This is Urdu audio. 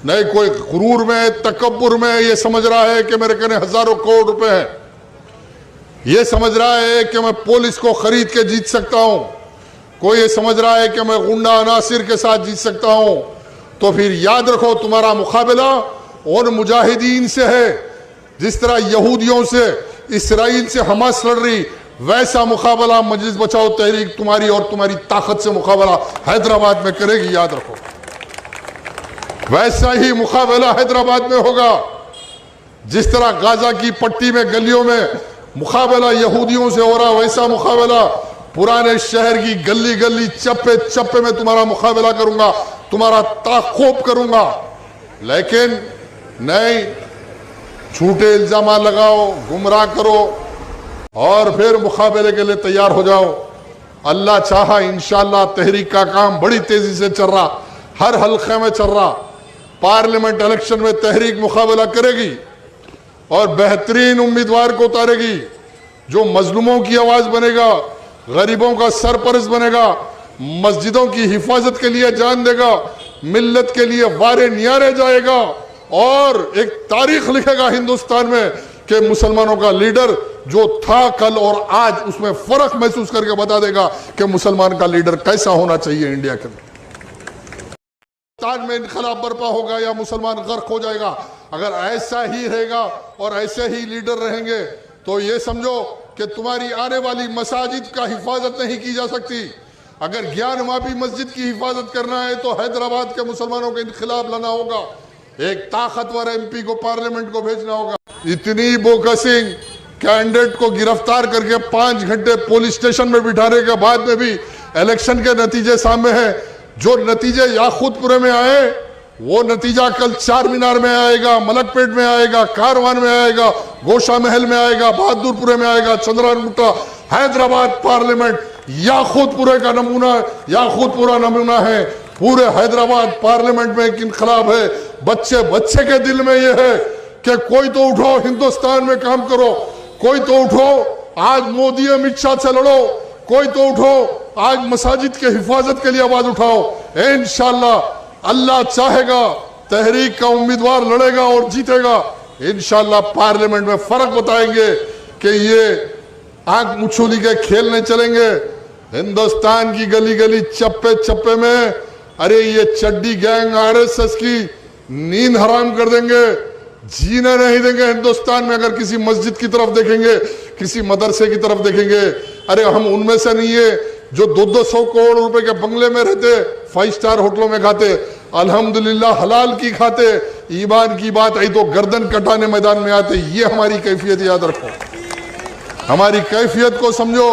نہیں کوئی غرور میں تکبر میں یہ سمجھ رہا ہے کہ میرے کنے ہزاروں کروڑ روپے ہیں، یہ سمجھ رہا ہے کہ میں پولیس کو خرید کے جیت سکتا ہوں، کوئی یہ سمجھ رہا ہے کہ میں غنڈہ عناصر کے ساتھ جیت سکتا ہوں، تو پھر یاد رکھو تمہارا مقابلہ ان مجاہدین سے ہے جس طرح یہودیوں سے، اسرائیل سے حماس لڑ رہی، ویسا مقابلہ مجلس بچاؤ تحریک تمہاری اور تمہاری طاقت سے مقابلہ حیدرآباد میں کرے گی، یاد رکھو ویسا ہی مقابلہ حیدرآباد میں ہوگا جس طرح غازہ کی پٹی میں گلیوں میں مقابلہ یہودیوں سے ہو رہا، ویسا مقابلہ پرانے شہر کی گلی گلی چپے چپے میں تمہارا مقابلہ کروں گا، تمہارا تعاقب کروں گا، لیکن نہیں جھوٹے الزامات لگاؤ، گمراہ کرو اور پھر مقابلے کے لیے تیار ہو جاؤ۔ اللہ چاہا انشاءاللہ تحریک کا کام بڑی تیزی سے چل رہا، ہر حلقے میں چل رہا، پارلیمنٹ الیکشن میں تحریک مقابلہ کرے گی اور بہترین امیدوار کو اتارے گی جو مظلوموں کی آواز بنے گا، غریبوں کا سرپرست بنے گا، مسجدوں کی حفاظت کے لیے جان دے گا، ملت کے لیے وارے نیارے جائے گا اور ایک تاریخ لکھے گا ہندوستان میں کہ مسلمانوں کا لیڈر جو تھا کل اور آج اس میں فرق محسوس کر کے بتا دے گا کہ مسلمان کا لیڈر کیسا ہونا چاہیے انڈیا کے میں انقلاب برپا ہوگا یا مسلمان غرق ہو جائے گا۔ اگر ایسا ہی رہے گا اور ایسے ہی لیڈر رہیں گے تو یہ سمجھو کہ تمہاری آنے والی مساجد کا حفاظت نہیں کی جا سکتی۔ اگر گیان ماپی مسجد کی حفاظت کرنا ہے تو حیدرآباد کے مسلمانوں کے انقلاب لانا ہوگا، ایک طاقتور ایم پی کو پارلیمنٹ کو بھیجنا ہوگا۔ اتنی بوکسنگ کینڈیڈیٹ کو گرفتار کر کے 5 گھنٹے پولیس اسٹیشن میں بٹھانے کے بعد میں بھی الیکشن کے نتیجے سامنے ہیں، جو نتیجے یاقوت پورے میں آئے وہ نتیجہ کل چار مینار میں آئے گا، ملک پیٹ میں آئے گا، کاروان میں آئے گا، گوشا محل میں آئے گا، بہادر پورے میں آئے گا، چندران گٹا، حیدرآباد پارلیمنٹ یاقوت پورے کا نمونہ، یاقوت پورا نمونہ ہے۔ پورے حیدرآباد پارلیمنٹ میں ایک انقلاب ہے۔ بچے کے دل میں یہ ہے کہ کوئی تو اٹھو، ہندوستان میں کام کرو، کوئی تو اٹھو آج مودی امت شاہ سے لڑو، کوئی تو اٹھو آج مساجد کے حفاظت کے لیے آواز اٹھاؤ۔ انشاءاللہ اللہ چاہے گا تحریک کا امیدوار لڑے گا اور جیتے گا، انشاءاللہ پارلیمنٹ میں فرق بتائیں گے کہ یہ آنکھ مچھولی کے کھیل نہیں چلیں گے۔ ہندوستان کی گلی گلی چپے چپے میں ارے یہ چڈی گینگ آر ایس ایس کی نیند حرام کر دیں گے، جینے نہیں دیں گے ہندوستان میں۔ اگر کسی مسجد کی طرف دیکھیں گے، کسی مدرسے کی طرف دیکھیں گے، ارے ہم ان میں سے نہیں ہے جو 200 کروڑ روپے کے بنگلے میں رہتے، 5 سٹار ہوٹلوں میں کھاتے، الحمدللہ حلال کی کھاتے، ایمان کی بات آئی تو گردن کٹانے میدان میں آتے۔ یہ ہماری کیفیت یاد رکھو، ہماری کیفیت کو سمجھو۔